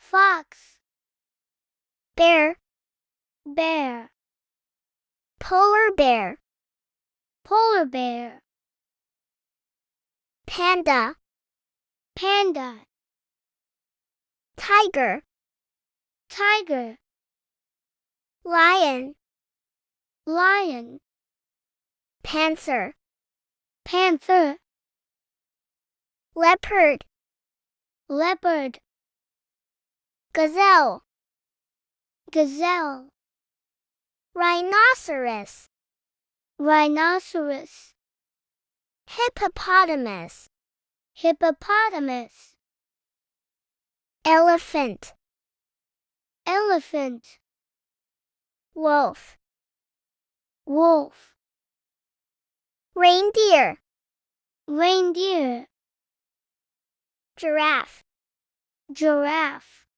fox, bear, bear, polar bear, polar bear, panda, panda, tiger, tiger, lion, lion, panther, panther, leopard, leopard, gazelle, gazelle, rhinoceros, rhinoceros, hippopotamus, hippopotamus, elephant, elephant, wolf, wolf, reindeer, reindeer, giraffe, giraffe,